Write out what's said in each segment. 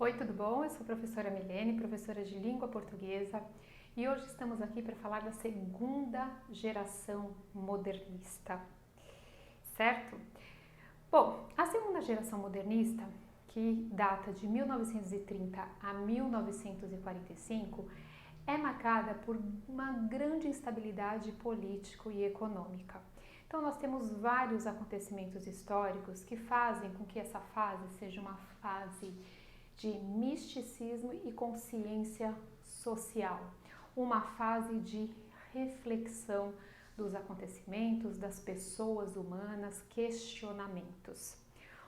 Oi, tudo bom? Eu sou a professora Milene, professora de língua portuguesa, e hoje estamos aqui para falar da segunda geração modernista, certo? Bom, a segunda geração modernista, que data de 1930 a 1945, é marcada por uma grande instabilidade político e econômica. Então, nós temos vários acontecimentos históricos que fazem com que essa fase seja uma fase de misticismo e consciência social, uma fase de reflexão dos acontecimentos, das pessoas humanas, questionamentos.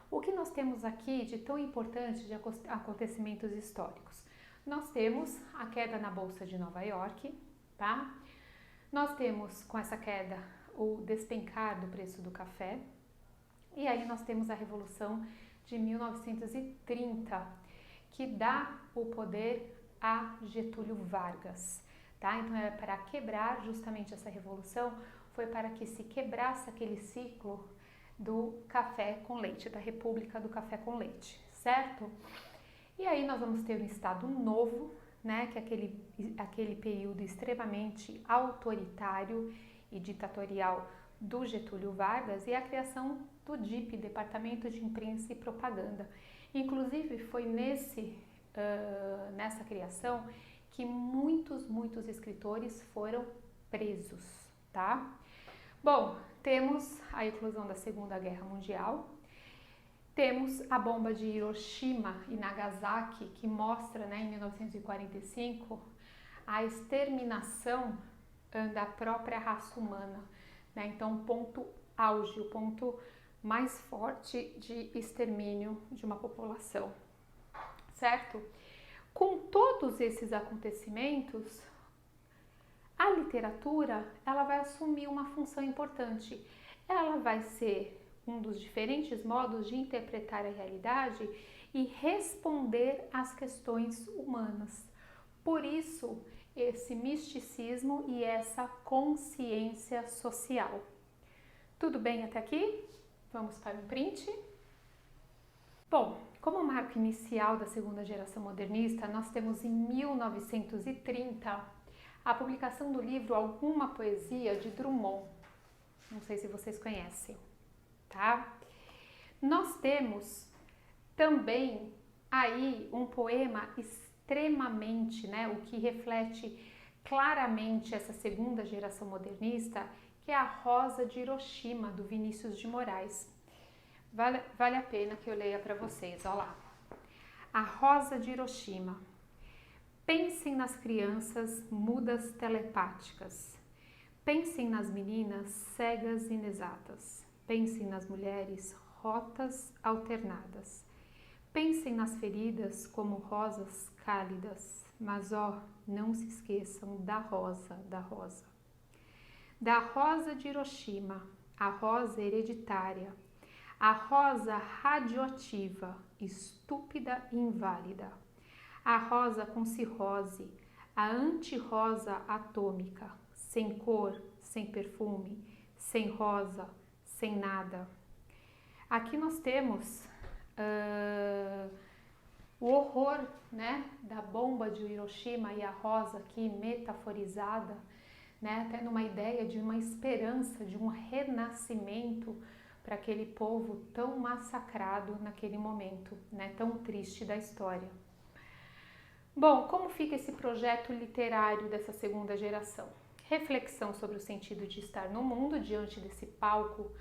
O que nós temos aqui de tão importante de acontecimentos históricos? Nós temos a queda na Bolsa de Nova York, tá? Nós temos com essa queda o despencar do preço do café, e aí nós temos a Revolução de 1930, que dá o poder a Getúlio Vargas, tá? Então é para quebrar justamente essa revolução, foi para que se quebrasse aquele ciclo do café com leite, da República do Café com Leite, certo? E aí nós vamos ter um Estado Novo, né, que é aquele período extremamente autoritário e ditatorial do Getúlio Vargas, e a criação do DIP, Departamento de Imprensa e Propaganda. Inclusive foi nessa criação que muitos escritores foram presos, tá? Bom, temos a eclosão da Segunda Guerra Mundial, temos a bomba de Hiroshima e Nagasaki, que mostra, né, em 1945, a exterminação da própria raça humana, né? Então, o ponto auge, o ponto mais forte de extermínio de uma população, certo? Com todos esses acontecimentos, a literatura ela vai assumir uma função importante. Ela vai ser um dos diferentes modos de interpretar a realidade e responder às questões humanas. Por isso, esse misticismo e essa consciência social. Tudo bem até aqui? Vamos para um print. Bom, como marco inicial da segunda geração modernista, nós temos em 1930 a publicação do livro Alguma Poesia de Drummond. Não sei se vocês conhecem, tá? Nós temos também aí um poema extremamente, né, o que reflete claramente essa segunda geração modernista, que é a Rosa de Hiroshima, do Vinícius de Moraes. Vale a pena que eu leia para vocês, olha lá. A Rosa de Hiroshima. Pensem nas crianças mudas telepáticas. Pensem nas meninas cegas inexatas. Pensem nas mulheres rotas alternadas. Pensem nas feridas como rosas cálidas. Mas, ó, não se esqueçam da rosa, da rosa. Da rosa de Hiroshima, a rosa hereditária, a rosa radioativa, estúpida e inválida, a rosa com cirrose, a anti-rosa atômica, sem cor, sem perfume, sem rosa, sem nada. Aqui nós temos o horror, né, da bomba de Hiroshima e a rosa aqui metaforizada, né, até numa ideia de uma esperança, de um renascimento para aquele povo tão massacrado naquele momento, né, tão triste da história. Bom, como fica esse projeto literário dessa segunda geração? Reflexão sobre o sentido de estar no mundo diante desse palco,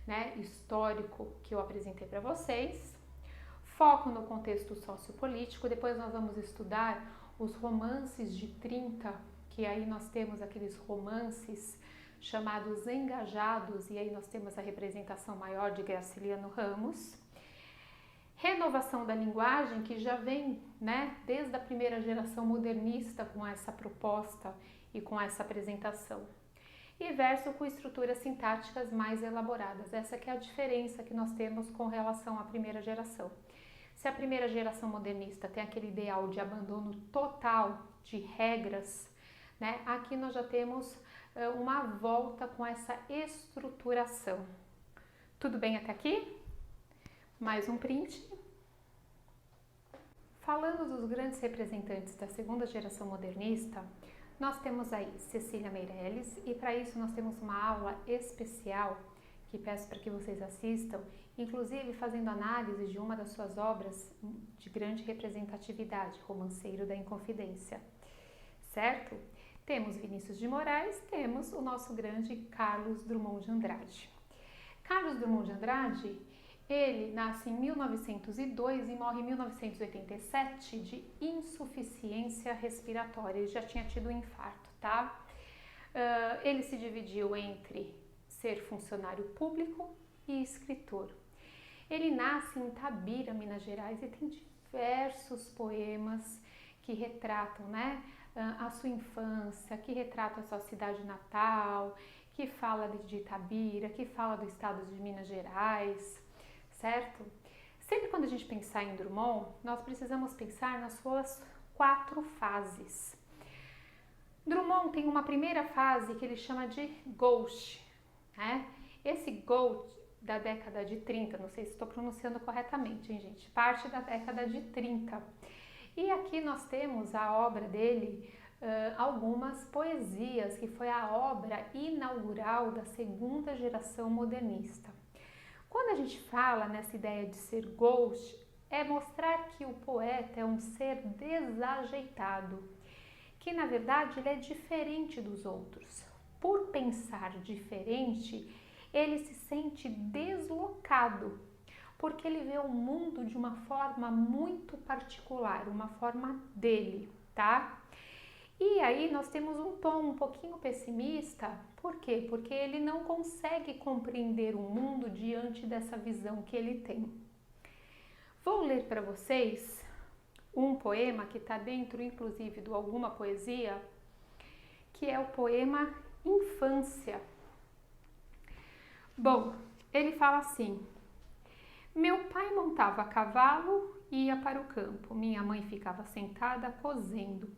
né, histórico que eu apresentei para vocês. Foco no contexto sociopolítico. Depois nós vamos estudar os romances de 30, que aí nós temos aqueles romances chamados engajados, e aí nós temos a representação maior de Graciliano Ramos. Renovação da linguagem, que já vem, né, desde a primeira geração modernista com essa proposta e com essa apresentação. E verso com estruturas sintáticas mais elaboradas. Essa que é a diferença que nós temos com relação à primeira geração. Se a primeira geração modernista tem aquele ideal de abandono total de regras, né, aqui nós já temos uma volta com essa estruturação. Tudo bem até aqui? Mais um print. Falando dos grandes representantes da segunda geração modernista, nós temos aí Cecília Meirelles e para isso nós temos uma aula especial que peço para que vocês assistam, inclusive fazendo análise de uma das suas obras de grande representatividade, Romanceiro da Inconfidência, certo? Temos Vinícius de Moraes, temos o nosso grande Carlos Drummond de Andrade. Carlos Drummond de Andrade, ele nasce em 1902 e morre em 1987 de insuficiência respiratória, ele já tinha tido um infarto, tá? Ele se dividiu entre ser funcionário público e escritor. Ele nasce em Itabira, Minas Gerais, e tem diversos poemas que retratam, né, a sua infância, que retratam a sua cidade natal, que fala de Itabira, que fala do estado de Minas Gerais, certo? Sempre quando a gente pensar em Drummond, nós precisamos pensar nas suas 4 fases. Drummond tem uma primeira fase que ele chama de Gauche, né? Esse Gauche da década de 30, não sei se estou pronunciando corretamente, hein, gente? Parte da década de 30. E aqui nós temos a obra dele, algumas poesias, que foi a obra inaugural da segunda geração modernista. Quando a gente fala nessa ideia de ser gauche, é mostrar que o poeta é um ser desajeitado, que na verdade ele é diferente dos outros. Por pensar diferente, ele se sente deslocado, porque ele vê o mundo de uma forma muito particular, uma forma dele, tá? E aí nós temos um tom um pouquinho pessimista, por quê? Porque ele não consegue compreender o mundo diante dessa visão que ele tem. Vou ler para vocês um poema que está dentro, inclusive, do Alguma Poesia, que é o poema Infância. Bom, ele fala assim: meu pai montava a cavalo e ia para o campo. Minha mãe ficava sentada cozendo.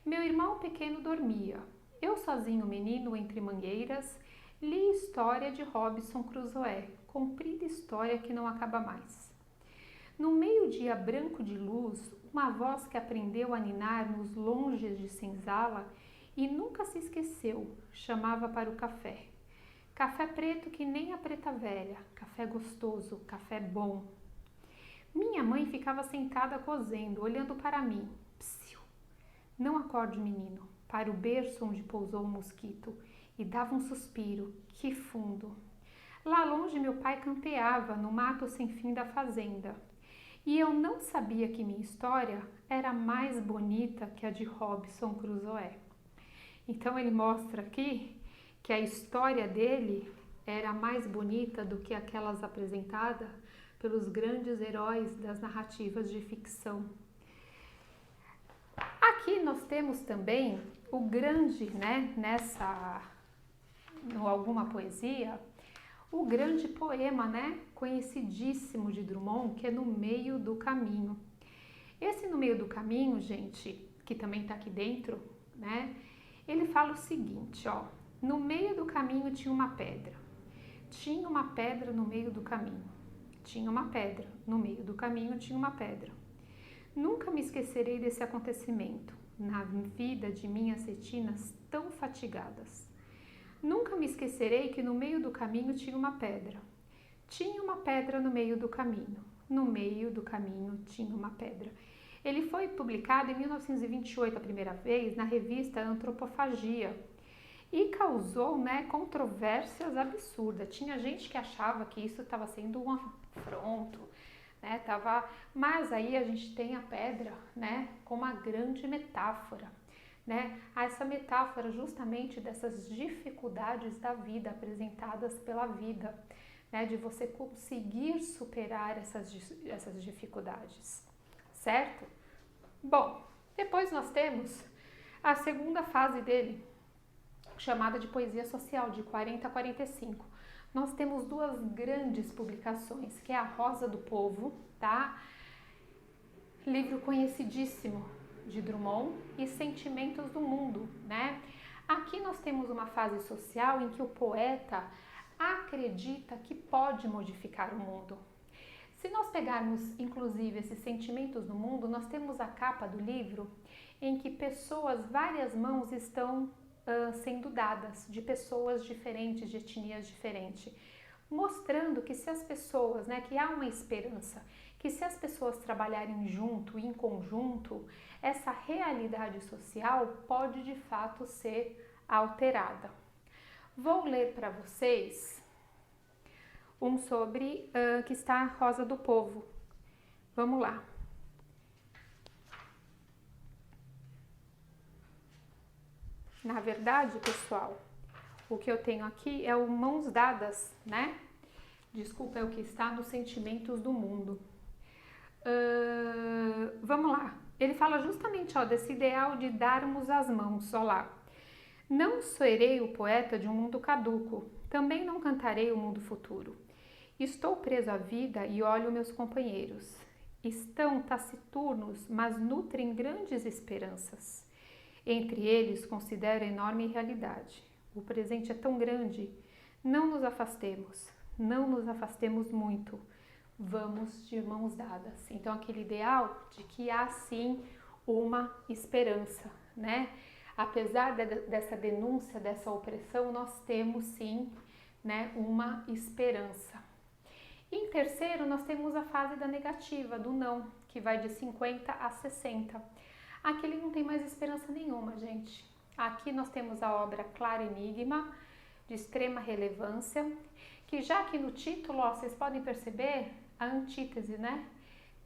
Meu irmão pequeno dormia. Eu sozinho, menino, entre mangueiras, li história de Robinson Crusoe, comprida história que não acaba mais. No meio-dia branco de luz, uma voz que aprendeu a ninar nos longes de senzala e nunca se esqueceu, chamava para o café. Café preto que nem a preta velha, café gostoso, café bom. Minha mãe ficava sentada cozendo, olhando para mim. Psiu. Não acorde, menino, para o berço onde pousou o mosquito, e dava um suspiro, que fundo. Lá longe meu pai campeava no mato sem fim da fazenda, e eu não sabia que minha história era mais bonita que a de Robinson Crusoe. Então ele mostra aqui que a história dele era mais bonita do que aquelas apresentadas pelos grandes heróis das narrativas de ficção. Aqui nós temos também o grande, né, no Alguma Poesia, o grande poema, né, conhecidíssimo de Drummond, que é No Meio do Caminho. Esse No Meio do Caminho, gente, que também está aqui dentro, né, ele fala o seguinte, ó: no meio do caminho tinha uma pedra. Tinha uma pedra no meio do caminho. Tinha uma pedra no meio do caminho, tinha uma pedra. Nunca me esquecerei desse acontecimento, na vida de minhas retinas tão fatigadas. Nunca me esquecerei que no meio do caminho tinha uma pedra. Tinha uma pedra no meio do caminho. No meio do caminho tinha uma pedra. Ele foi publicado em 1928 a primeira vez na revista Antropofagia e causou, né, controvérsias absurdas. Tinha gente que achava que isso estava sendo um afronto, né, mas aí a gente tem a pedra, né, como uma grande metáfora, né, essa metáfora justamente dessas dificuldades da vida apresentadas pela vida, né, de você conseguir superar essas dificuldades, certo? Bom, depois nós temos a segunda fase dele, chamada de poesia social, de 40 a 45. Nós temos 2 grandes publicações, que é A Rosa do Povo, tá? Livro conhecidíssimo de Drummond, e Sentimentos do Mundo, né? Aqui nós temos uma fase social em que o poeta acredita que pode modificar o mundo. Se nós pegarmos, inclusive, esses sentimentos no mundo, nós temos a capa do livro em que pessoas, várias mãos estão sendo dadas, de pessoas diferentes, de etnias diferentes, mostrando que se as pessoas, né, que há uma esperança, que se as pessoas trabalharem junto, em conjunto, essa realidade social pode de fato ser alterada. Vou ler para vocês um sobre que está a Rosa do Povo. Vamos lá. Na verdade, pessoal, o que eu tenho aqui é o Mãos Dadas, né? Desculpa, é o que está nos Sentimentos do Mundo. Vamos lá. Ele fala justamente desse ideal de darmos as mãos. Olha lá. Não serei o poeta de um mundo caduco, também não cantarei o mundo futuro. Estou preso à vida e olho meus companheiros. Estão taciturnos, mas nutrem grandes esperanças. Entre eles, considero a enorme realidade. O presente é tão grande. Não nos afastemos muito. Vamos de mãos dadas. Então, aquele ideal de que há sim uma esperança, né? Apesar dessa denúncia, dessa opressão, nós temos sim, né, uma esperança. Em terceiro, nós temos a fase da negativa, do não, que vai de 50 a 60. Aqui ele não tem mais esperança nenhuma, gente. Aqui nós temos a obra Claro Enigma, de extrema relevância, que já aqui no título, vocês podem perceber a antítese, né?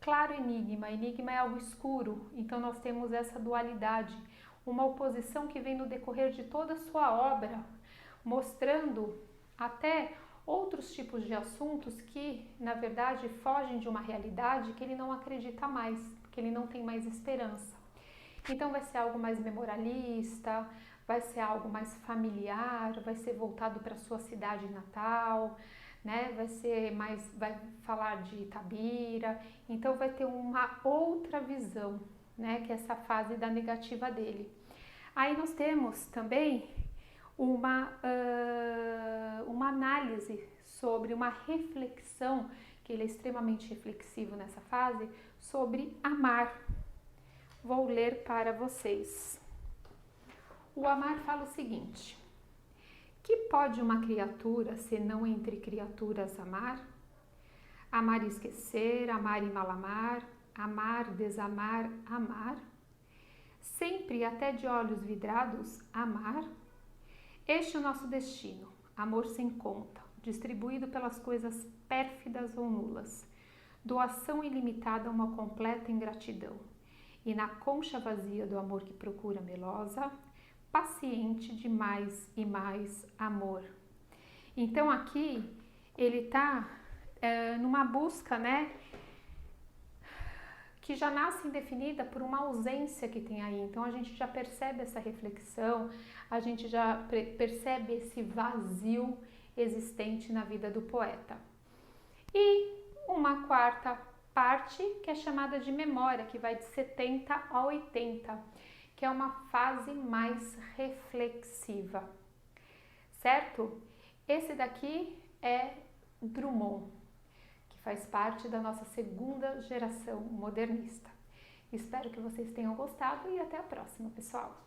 Claro Enigma, enigma é algo escuro, então nós temos essa dualidade, uma oposição que vem no decorrer de toda a sua obra, mostrando até outros tipos de assuntos que, na verdade, fogem de uma realidade que ele não acredita mais, que ele não tem mais esperança. Então vai ser algo mais memorialista, vai ser algo mais familiar, vai ser voltado para a sua cidade natal, né? Vai falar de Itabira, então vai ter uma outra visão, né? Que é essa fase da negativa dele. Aí nós temos também uma análise sobre uma reflexão, que ele é extremamente reflexivo nessa fase, sobre amar. Vou ler para vocês. O amar fala o seguinte: que pode uma criatura, senão entre criaturas, amar? Amar e esquecer, amar e mal amar, amar, desamar, amar? Sempre até de olhos vidrados, amar? Este é o nosso destino, amor sem conta, distribuído pelas coisas pérfidas ou nulas, doação ilimitada a uma completa ingratidão. E na concha vazia do amor que procura melosa, paciente de mais e mais amor. Então aqui ele está numa busca, né, que já nasce indefinida por uma ausência que tem aí. Então a gente já percebe essa reflexão, a gente já percebe esse vazio existente na vida do poeta. E uma quarta parte que é chamada de memória, que vai de 70 a 80, que é uma fase mais reflexiva, certo? Esse daqui é Drummond, que faz parte da nossa segunda geração modernista. Espero que vocês tenham gostado e até a próxima, pessoal!